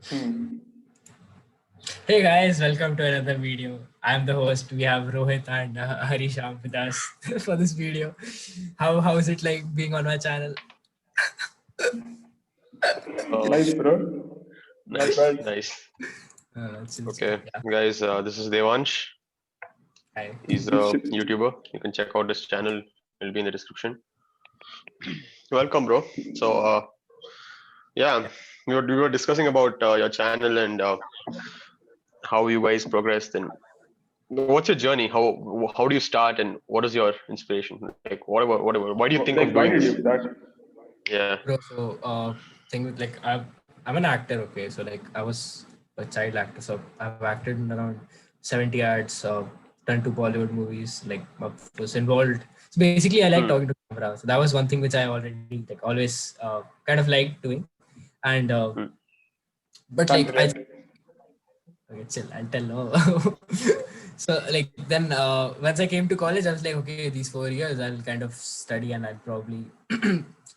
Hmm. Hey guys, welcome to another video. I'm the host. We have Rohit and Harisham with us for this video. How is it like being on my channel? Oh, Nice, bro. Not nice, bad. nice. Okay, Yeah. guys, this is Devansh. Hi. He's a Dixit. YouTuber. You can check out his channel. It'll be in the description. Welcome, bro. So, yeah, we were discussing about your channel and how you guys progressed and what's your journey? How do you start and what is your inspiration? Like whatever. Why do you think of Like, why doing did this? you start? Yeah. Bro, so thing with like I'm an actor, okay. So like I was a child actor, so I've acted in around 70 ads, done two Bollywood movies, like I was involved. So basically I like Hmm. talking to camera. So that was one thing which I already like always kind of liked doing. And Hmm. but Can't like I relate. okay, chill. I'll tell no. So like then once I came to college, I was like, okay, these 4 years I'll kind of study and I'll probably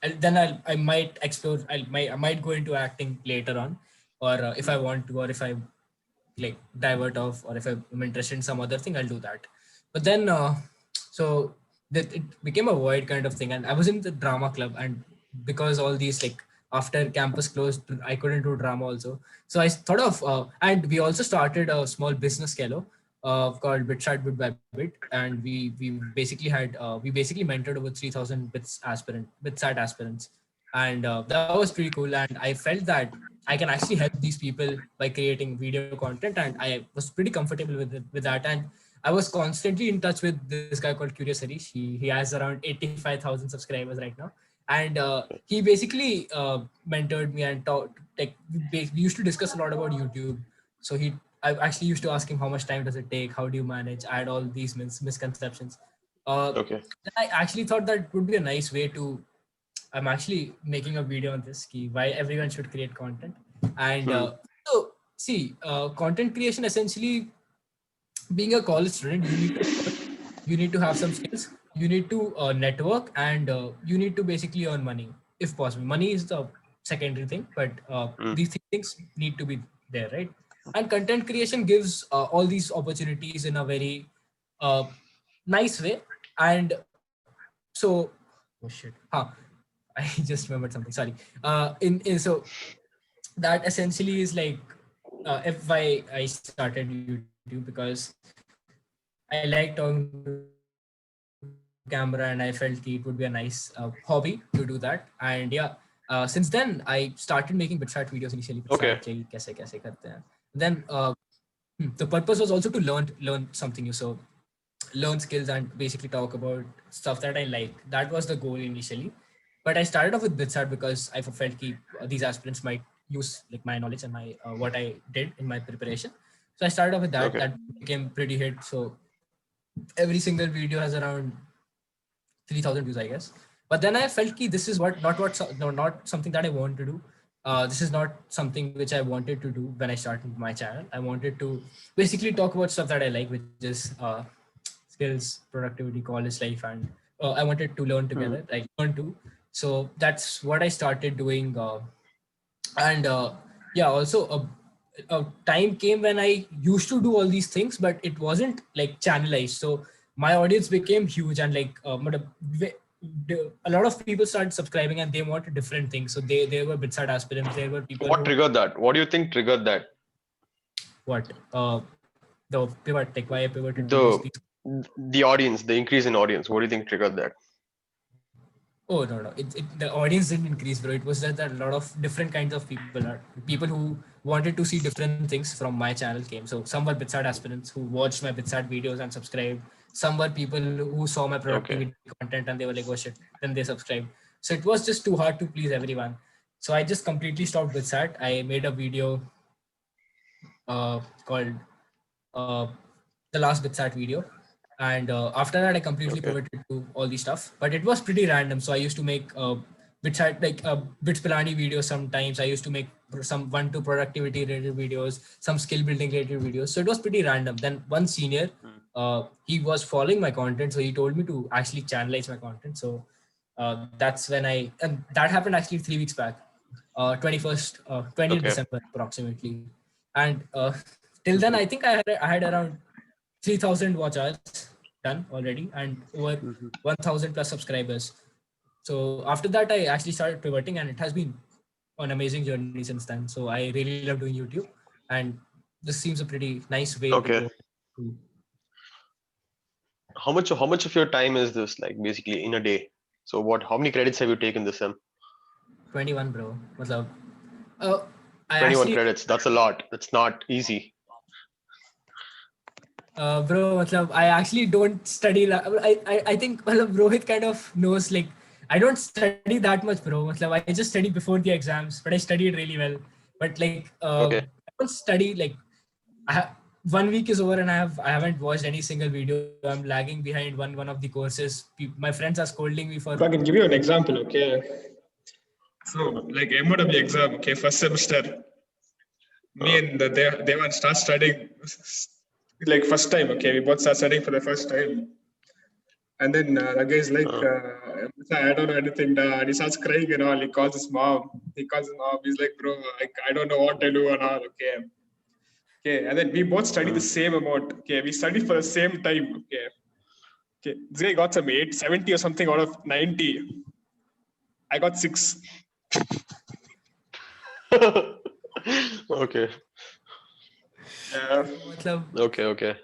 I might explore. I might go into acting later on, or if I want to, or if I like divert off, or if I'm interested in some other thing, I'll do that. But then so that it became a void kind of thing, and I was in the drama club, and because all these like after campus closed, I couldn't do drama also. So I thought of and we also started a small business Kello called Bit Bit by Bit, and we basically mentored over 3,000 bitsat aspirants, and that was pretty cool. And I felt that I can actually help these people by creating video content, and I was pretty comfortable with that. And I was constantly in touch with this guy called Curious Harish. He has around 85,000 subscribers right now, and he basically mentored me and taught. Like we used to discuss a lot about YouTube. So I actually used to ask him how much time does it take, how do you manage. I had all these misconceptions. Okay. Then I actually thought that would be a nice way to. I'm actually making a video on this key why everyone should create content. And Hmm. so see, content creation essentially, being a college student, you need to have some skills, you need to network, and you need to basically earn money if possible. Money is the secondary thing, but Hmm. these things need to be there, right? And content creation gives all these opportunities in a very uh, nice way. And so oh shit, I just remembered something, sorry. In so that essentially is like if I started YouTube because I like talking to camera, and I felt it would be a nice hobby to do that. And yeah, since then I started making bitsat videos initially, Okay. kaise kaise karte hain. Then the purpose was also to learn something new. So learn skills and basically talk about stuff that I like. That was the goal initially. But I started off with Bitsat because I felt ki, these aspirants might use like my knowledge and my what I did in my preparation. So I started off with that. Okay. That became pretty hit. So every single video has around 3,000 views, I guess. But then I felt ki this is not something that I want to do. This is not something which I wanted to do when I started my channel. I wanted to basically talk about stuff that I like, which is skills, productivity, college life, and I wanted to learn Hmm. together, like learn too. So that's what I started doing. And yeah, also a time came when I used to do all these things, but it wasn't like channelized. So my audience became huge, and like a lot of people started subscribing, and they wanted different things. So they were bitsat aspirants. There were people What who triggered that? What do you think triggered that? what the pivot, like why I pivoted to The these. the audience, the increase in audience. What do you think triggered that? Oh no, no! The audience didn't increase, bro. It was that a lot of different kinds of people who wanted to see different things from my channel came. So some were Bitsat aspirants who watched my Bitsat videos and subscribed. Some were people who saw my Okay. productivity content and they were like, "Oh shit!" Then they subscribed. So it was just too hard to please everyone. So I just completely stopped Bitsat. I made a video called uh, the last Bitsat video. And after that, I completely Okay. pivoted to all these stuff. But it was pretty random. So I used to make Bitsat like Bits Pilani videos sometimes. I used to make some one to productivity related videos, some skill building related videos. So it was pretty random. Then one senior, Hmm. he was following my content. So he told me to actually channelize my content. So that's when and that happened actually 3 weeks back. 21st, 20th Okay. December approximately. And till then, I think I had around 3,000 watch hours done already and over Mhm. 1,000 plus subscribers. So after that, I actually started pivoting, and it has been an amazing journey since then. So I really love doing YouTube, and this seems a pretty nice way to Okay. go. To How much of your time is this like basically in a day? So how many credits have you taken this sem? 21, bro. Matlab, uh, I 21 actually, credits. That's a lot. That's not easy. bro, matlab, I actually don't study. I think matlab, Rohit kind of knows, like, I don't study that much, bro. Matlab, I just study before the exams, but I studied really well. But like, Okay. I don't study like, I have, 1 week is over and I haven't watched any single video. I'm lagging behind one of the courses. My friends are scolding me for. If I can give you an example, okay. So, like MOW exam, okay, first semester, me Uh, and they want to start studying like first time, okay. We both start studying for the first time. And then the guy's like, uh, I don't know anything. And he starts crying and all. He calls his mom. He's like, bro, I don't know what to do and all. Okay. Okay. And then we both study the mm. same amount. Okay. We study for the same time. Okay. Okay. This guy got some 870 or something out of 90. I got 6. Okay. Yeah. So, matlab, Okay. Okay.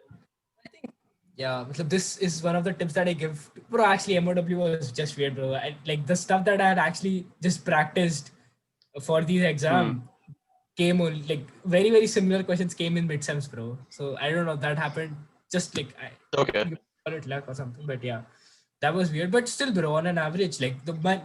yeah, matlab, this is one of the tips that I give. Bro, actually, MOW was just weird, bro. Like the stuff that I had actually just practiced for the Hmm. exam came on, like, very, very similar questions came in midsems, bro. So I don't know, that happened just like, Okay. you call it luck or something, but yeah, that was weird. But still, bro, on an average, like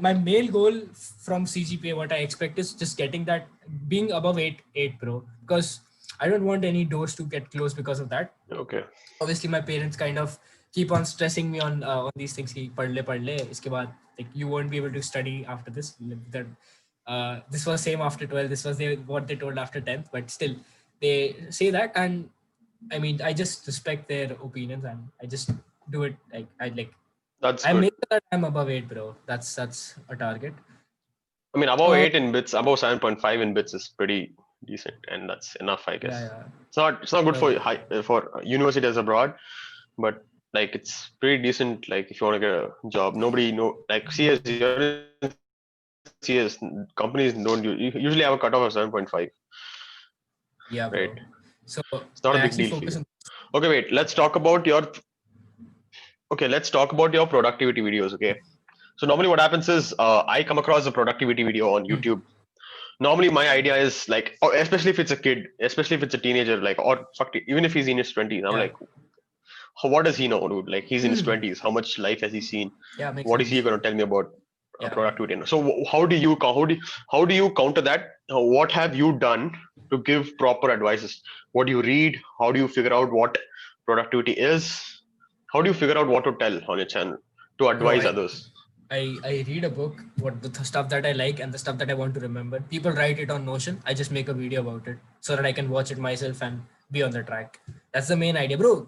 my main goal from CGPA, what I expect is just getting that, being above 8, bro, because I don't want any doors to get closed because of that. Okay. Obviously my parents kind of keep on stressing me on these things ki पढ़ ले इसके बाद, like, you won't be able to study after this, like, that this was same after 12, this was what they told after 10th, but still they say that. And I mean, I just respect their opinions and I just do it. That's I good. make sure that I'm above 8, bro. That's a target. I mean, above uh, 8 in bits, above 7.5 in bits is pretty decent, and that's enough, I yeah, guess. yeah. It's not good So, for universities abroad, but like it's pretty decent. Like if you want to get a job, nobody know like CS, you're in CS, companies don't usually have a cutoff of 7.5, yeah, right? bro. So It's not I a big actually deal for focus you. on. Okay, wait. Let's talk about your productivity videos. Okay. So normally what happens is I come across a productivity video on YouTube. Normally my idea is like, or especially if it's a kid, especially if it's a teenager, like, or fuck it, even if he's in his 20s, I'm Yeah. like, what does he know, dude? Like he's in his 20s. How much life has he seen? Yeah, makes What is he sense. going to tell me about Yeah. productivity? So how do you counter that? What have you done to give proper advices? What do you read? How do you figure out what productivity is? How do you figure out what to tell on your channel to Bro, advise others? I read a book, what the stuff that I like and the stuff that I want to remember. People write it on Notion. I just make a video about it so that I can watch it myself and be on the track. That's the main idea, bro.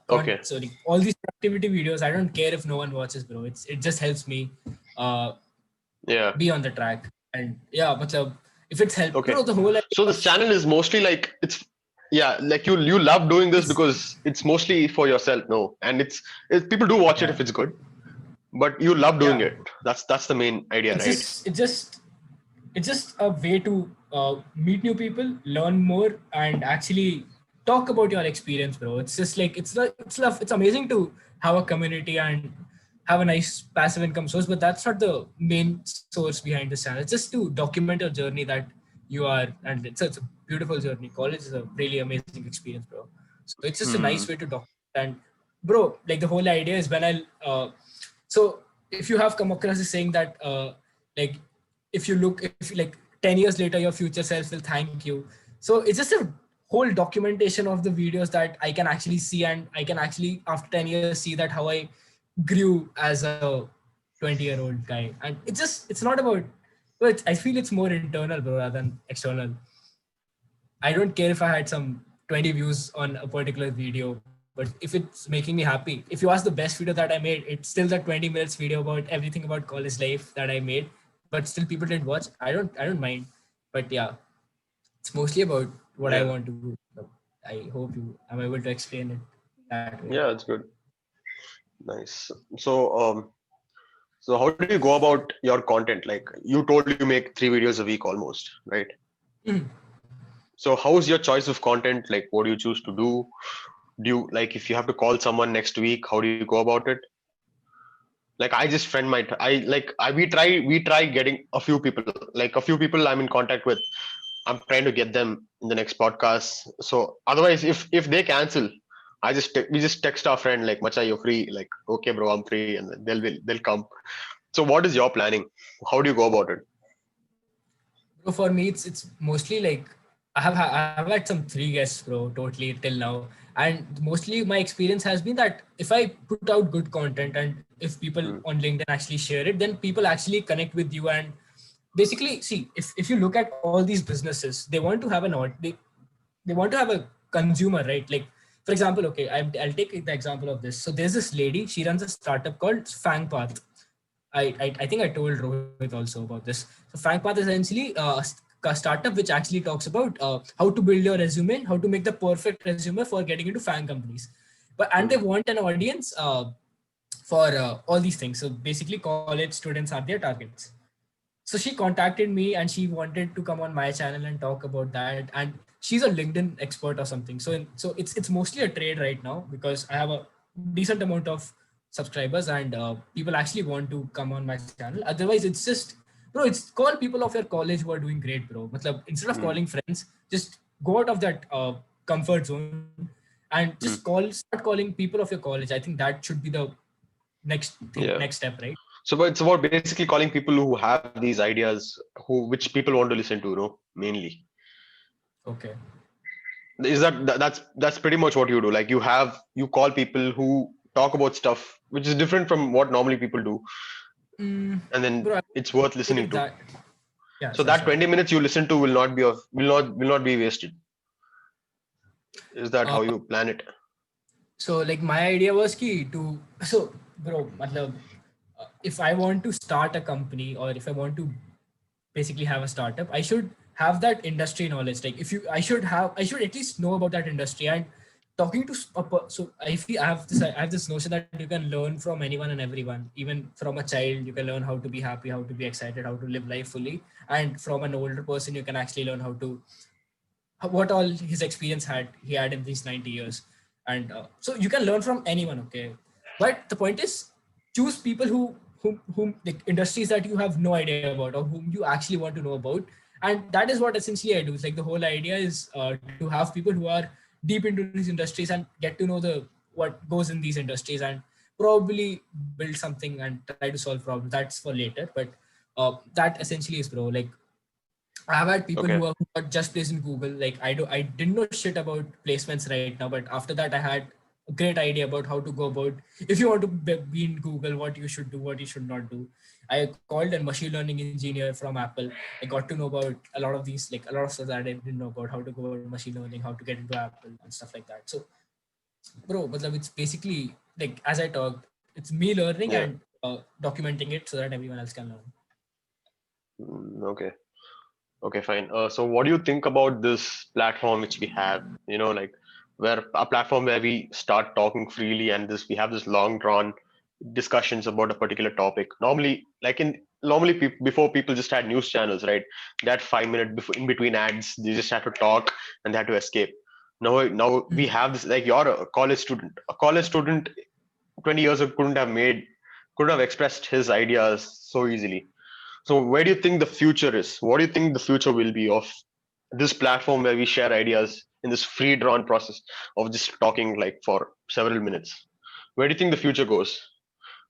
Okay. Sorry, all these productivity videos, I don't care if no one watches, bro. It just helps me uh Yeah. be on the track. And yeah, but if it's help, Okay. the whole idea So this of. channel is mostly like it's yeah, like you love doing this It's because it's mostly for yourself, no? And people do watch it yeah, if it's good, but you love doing yeah. it. That's the main idea, It's right? just it just it's just a way to meet new people, learn more, and actually talk about your experience, bro. It's just like it's amazing to have a community and have a nice passive income source, but that's not the main source behind this channel. It's just to document your journey that you are, and it's a beautiful journey. College is a really amazing experience, bro. So it's just a nice Hmm. way to document. And bro, like the whole idea is when so if you have come across this saying that like if you, like 10 years later your future self will thank you, so it's just a whole documentation of the videos that I can actually see, and I can actually after 10 years see that how I grew as a 20-year-old guy. And it's not about, well, I feel it's more internal, bro, rather than external. I don't care if I had some 20 views on a particular video, but if it's making me happy, if you ask the best video that I made, it's still that 20 minutes video about everything about college life that I made. but still people didn't watch. I don't mind, but yeah, it's mostly about what I Yeah. want to do. So I hope I'm able to explain it that way. Yeah, it's good. Nice. So how do you go about your content? Like you told you make 3 videos a week almost, right? Mhm. So how's your choice of content? Like what do you choose to do? Do you like if you have to call someone next week, how do you go about it? Like I just friend my I like I we try getting a few people. Like a few people I'm in contact with. I'm trying to get them in the next podcast. So otherwise, if they cancel, we just text our friend like, "Macha, you're free." Like, okay, bro, I'm free, and then they'll come. So what is your planning? How do you go about it? Bro, for me, it's mostly like I've had some 3 guests, bro, totally till now, and mostly my experience has been that if I put out good content and if people Mm, on LinkedIn actually share it, then people actually connect with you. And basically, see, if you look at all these businesses, they want to have they want to have a consumer, right? Like, for example, okay, I'll take the example of this. So there's this lady, she runs a startup called Fangpath. I think I told Rohit also about this. So Fangpath is essentially a startup which actually talks about how to build your resume, how to make the perfect resume for getting into Fang companies. And they mm, want an audience for all these things. So basically, college students are their targets. So she contacted me and she wanted to come on my channel and talk about that. And she's a LinkedIn expert or something. So it's mostly a trade right now because I have a decent amount of subscribers and people actually want to come on my channel. Otherwise, it's just, bro, it's call people of your college who are doing great, bro. Matlab, instead of mm, calling friends, just go out of that comfort zone and just mm. start calling people of your college. I think that should be the Yeah. next step, right? So but it's about basically calling people who have these ideas, which people want to listen to, mainly. Okay. Is that's pretty much what you do. Like you call people who talk about stuff which is different from what normally people do, Mm, and then bro, I it's worth say like listening to. that. Yeah, So sure, that sure. 20 minutes you listen to will not be wasted. Is that Uh, how you plan it? so like my idea was key to so bro, matlab, if I want to start a company or if I want to basically have a startup, I should have that industry knowledge. Like if you, I should at least know about that industry and talking to so I have this notion that you can learn from anyone and everyone, even from a child. You can learn how to be happy, how to be excited, how to live life fully, and from an older person, you can actually learn how to what all his experience he had in these 90 years. And so you can learn from anyone, okay, but the point is choose people whom like industries that you have no idea about or whom you actually want to know about. And that is what essentially I do. It's like the whole idea is to have people who are deep into these industries and get to know the what goes in these industries and probably build something and try to solve problems. That's for later, but that essentially is, bro. Like I've had people Okay. who are just placed in Google. Like I didn't know shit about placements right now, but after that I had a great idea about how to go about if you want to be in Google, what you should do, what you should not do. I called a machine learning engineer from Apple. I got to know about a lot of these, like a lot of stuff that I didn't know about, how to go about machine learning, how to get into Apple and stuff like that. So, bro, matlab, it's basically like as I talked, it's me learning and Yeah. documenting it so that everyone else can learn. Okay. Okay, fine. So what do you think about this platform which we have? Like where a platform where we start talking freely and this we have this long drawn discussions about a particular topic. Normally before people just had news channels, right? That 5 minute before in between ads, they just had to talk and they had to escape. Now we Mm. have this like you're a college student. A college student 20 years ago couldn't have expressed his ideas so easily. So where do you think the future is? What do you think the future will be of this platform where we share ideas in this free drawn process of just talking like for several minutes? Where do you think the future goes?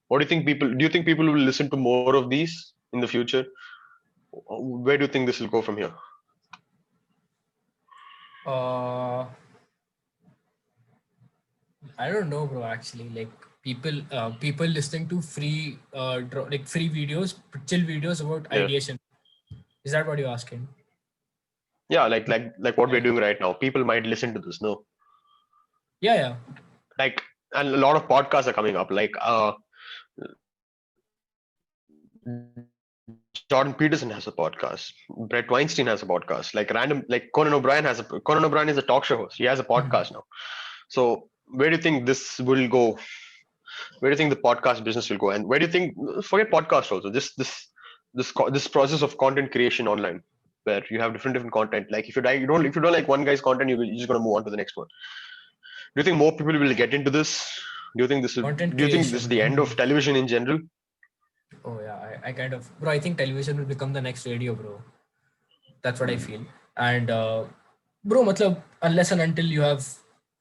What do you think people will listen to more of these in the future? Where do you think this will go from here? Uh, I don't know, bro. Actually, like people listening to like free videos, chill videos about Yeah. ideation. Is that what you're asking? Yeah, like what we're Yeah, doing right now. People might listen to this, no? yeah, yeah. Like and a lot of podcasts are coming up. Like Jordan Peterson has a podcast. Brett Weinstein has a podcast. Like Conan O'Brien Conan O'Brien is a talk show host. He has a podcast now. So where do you think this will go? Where do you think the podcast business will go? And where do you think, forget podcast also, this process of content creation online, where you have different content. Like if you don't like one guy's content, you're just gonna move on to the next one. Do you think more people will get into this? Content Do you think this is creation. the end of television in general? Oh yeah, I kind of, bro. I think television will become the next radio, bro. That's what I feel. And bro, matlab, unless and until you have,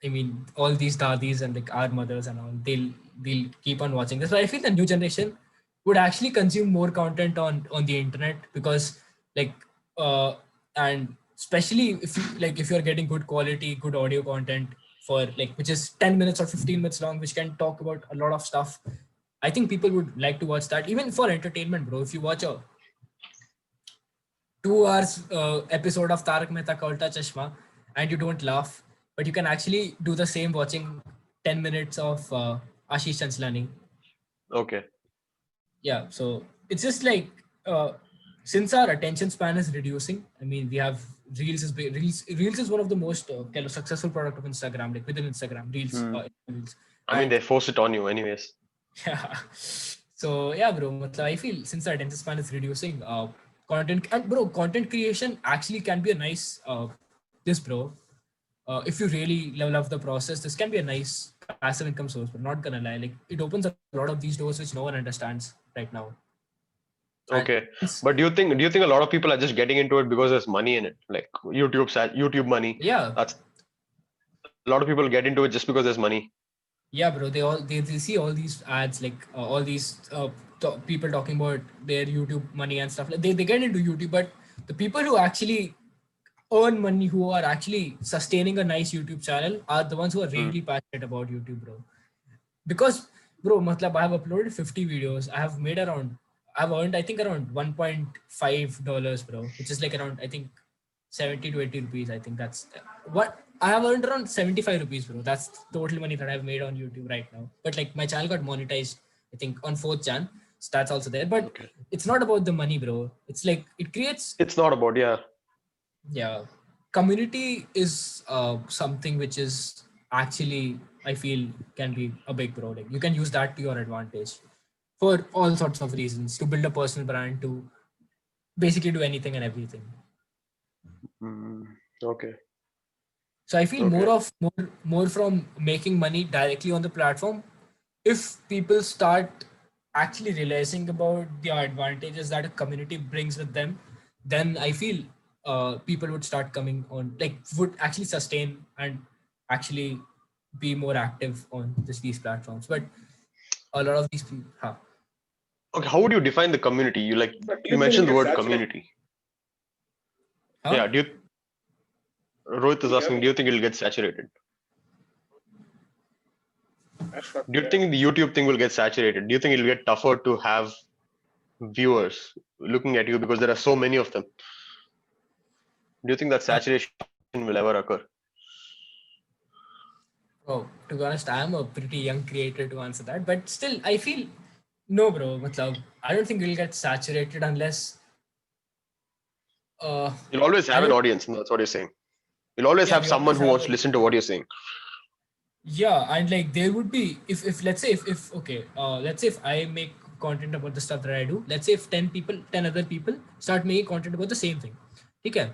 I mean, all these dadis and like our mothers and all, they'll keep on watching this. But I feel the new generation would actually consume more content on the internet, because like and especially if you're getting good quality, good audio content for like which is 10 minutes or 15 minutes long, which can talk about a lot of stuff. I think people would like to watch that even for entertainment, bro. If you watch a 2 hours episode of Tarak Mehta Ka Ulta Chashma and you don't laugh, but you can actually do the same watching 10 minutes of Ashish Chanslani. Okay. Yeah, so it's just like uh, since our attention span is reducing, I mean, we have Reels is one of the most kind of successful product of Instagram, like within Instagram, Reels. I mean, And they force it on you anyways. yeah. So yeah, bro. I feel since the attention span is reducing, content creation actually can be a nice this bro. If you really love the process, this can be a nice passive income source. But not gonna lie, like it opens a lot of these doors which no one understands right now. And Okay, but do you think a lot of people are just getting into it because there's money in it, like YouTube money? yeah, That's a lot of people get into it just because there's money. yeah, bro. They see all these ads, like all these people talking about their YouTube money and stuff. Like they get into YouTube, but the people who actually earn money, who are actually sustaining a nice YouTube channel, are the ones who are Hmm. really passionate about YouTube, bro. Because, bro, matlab, I have uploaded 50 videos. I've earned, I think, around $1.5, bro, which is like around, I think, 70 to 80 rupees. I think that's what I have earned, around 75 rupees, bro. That's total money that I've made on YouTube right now. But like my channel got monetized, I think, on 4th Jan. So that's also there. But Okay. it's not about the money, bro. It's like it creates, It's not about, yeah. yeah, community is something which is actually, I feel, can be a big pro. Like you can use that to your advantage for all sorts of reasons, to build a personal brand, to basically do anything and everything. Mm, okay. So I feel Okay. more from making money directly on the platform. If people start actually realizing about the advantages that a community brings with them, then I feel people would start coming on, like would actually sustain and actually be more active on these platforms. But a lot of these people, huh? Okay. How would you define the community? But do You you think mentioned the it gets word saturated? community. Huh? Yeah. Rohit is You hear asking, do me? you think it'll get saturated? That's not Do you clear. think the YouTube thing will get saturated? Do you think it'll get tougher to have viewers looking at you because there are so many of them? Do you think that Uh, saturation will ever occur? oh, to be honest, I am a pretty young creator to answer that, but still, I feel no, bro. Matlab, I don't think we'll get saturated unless uh, You'll always I have an don't. audience, and that's what you're saying. You'll always Yeah, have we someone always who have wants a. to listen to what you're saying. Yeah, and like there would be, if let's say if okay, let's say if I make content about the stuff that I do, let's say if 10 other people start making content about the same thing, okay,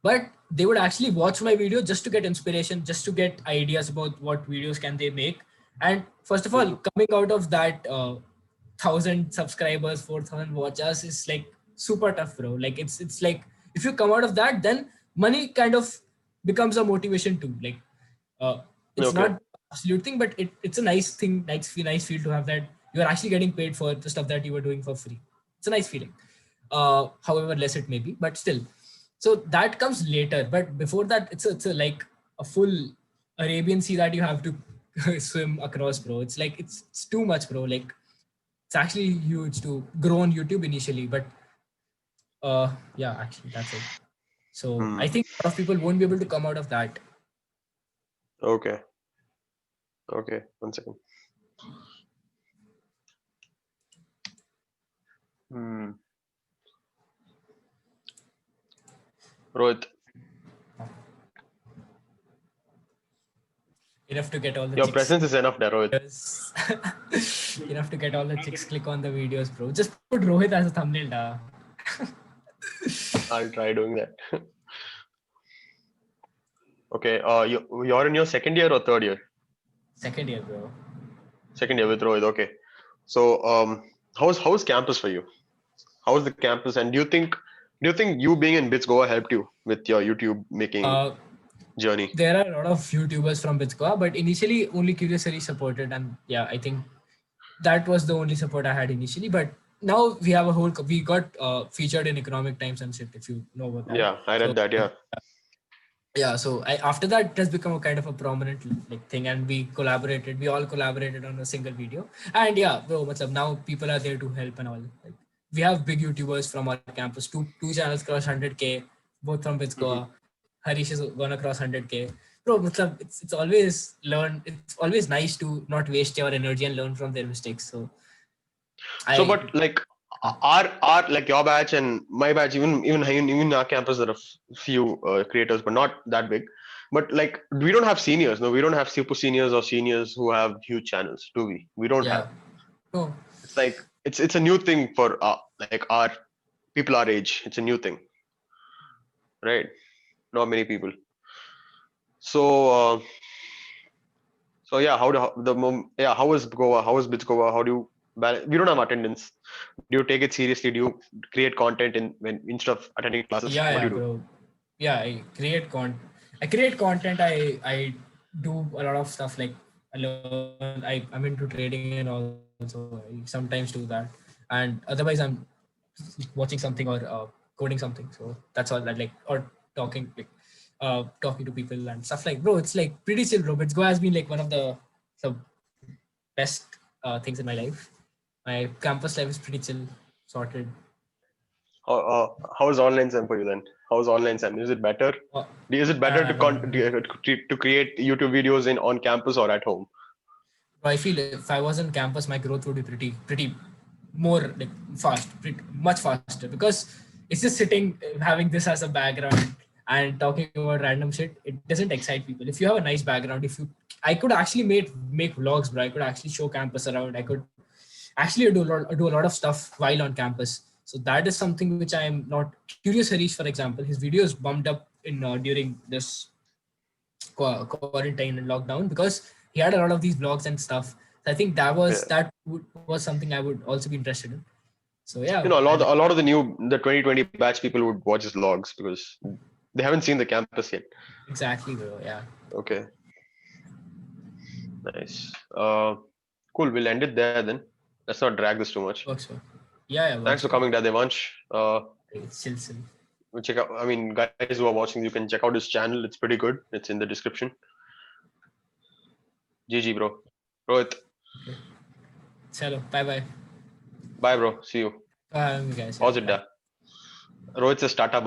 but they would actually watch my video just to get inspiration, just to get ideas about what videos can they make. And first of all, Mhm. coming out of that 1,000 subscribers, 4,000 watchers is like super tough, bro. Like it's like if you come out of that, then money kind of becomes a motivation too. Like it's Okay. not absolute thing, but it's a nice thing, nice feel to have that you are actually getting paid for the stuff that you were doing for free. It's a nice feeling, however less it may be, but still. So that comes later, but before that, it's a like a full Arabian Sea that you have to swim across, bro. It's like it's too much, bro. Like it's actually huge to grow on YouTube initially, but yeah, actually that's it. So Hmm. I think a lot of people won't be able to come out of that. Okay. Okay. 1 second. Hmm. Rohit, Enough to get all the your chicks. presence is enough there, Rohit. Enough to get all the chicks click on the videos, bro. Just put Rohit as a thumbnail, da. I'll try doing that. Okay, you're in your second year or third year? Second year, bro. Second year with Rohit. Okay. So, how's campus for you? How's the campus? And do you think you being in BITS Goa helped you with your YouTube making journey? There are a lot of YouTubers from BITS Goa, but initially only Curious Series supported, and yeah, I think that was the only support I had initially. But now we have we got featured in Economic Times and shit, if you know about that. Yeah, I read So that. Yeah. yeah, so after that it has become a kind of a prominent like thing, and we all collaborated on a single video. And yeah, bro, now people are there to help and all. Like, we have big YouTubers from our campus, two channels cross 100K, both from BITS Mhm. Goa. Harish is gonna cross 100K. Bro, it's always nice to not waste your energy and learn from their mistakes. So But like our like your batch and my batch, even our campus, there are few creators, but not that big. But like we don't have seniors. No, we don't have super seniors or seniors who have huge channels, do we? We don't have. yeah. Oh, It's like it's a new thing for like our people our age. It's a new thing, right? Not many people. So yeah, how is Goa? How is BITS Goa? How do you balance? We don't have attendance. Do you take it seriously? Do you create content instead of attending classes? What do yeah, you do? bro. Yeah, I create content. I do a lot of stuff like I learn. I'm into trading and also I sometimes do that. And otherwise, I'm watching something or coding something. So that's all. That like or talking to people and stuff like. Bro, it's like pretty chill, bro. But Go has been like one of the best things in my life. My campus life is pretty chill, sorted. How is online SEM for you then? How is online SEM? Is it better? Uh, Is it better to create YouTube videos on campus or at home? I feel if I was on campus, my growth would be pretty more like much faster, because it's just sitting, having this as a background and talking about random shit. It doesn't excite people. If you have a nice background, I could actually make vlogs, bro. I could actually show campus around. I could actually do a lot of stuff while on campus. So that is something which I am not. Curious Harish, for example, his videos bumped up in during this quarantine and lockdown, because he had a lot of these vlogs and stuff. So I think Yeah. was something I would also be interested in. So yeah, A lot of the 2020 batch people would watch his vlogs because they haven't seen the campus yet. exactly, bro. Yeah, Okay, nice. Cool. We'll end it there then. Let's not drag this too much. works for. Yeah, Thanks works for for. coming, Devansh. It's chill. Check out. I mean, guys who are watching, you can check out his channel. It's pretty good. It's in the description. GG, bro. Rohit, Okay. Chalo, bye. bye, bro. See you. Bye, guys. Yeah, How's it, bye. da? Rohit says Tata. Bye.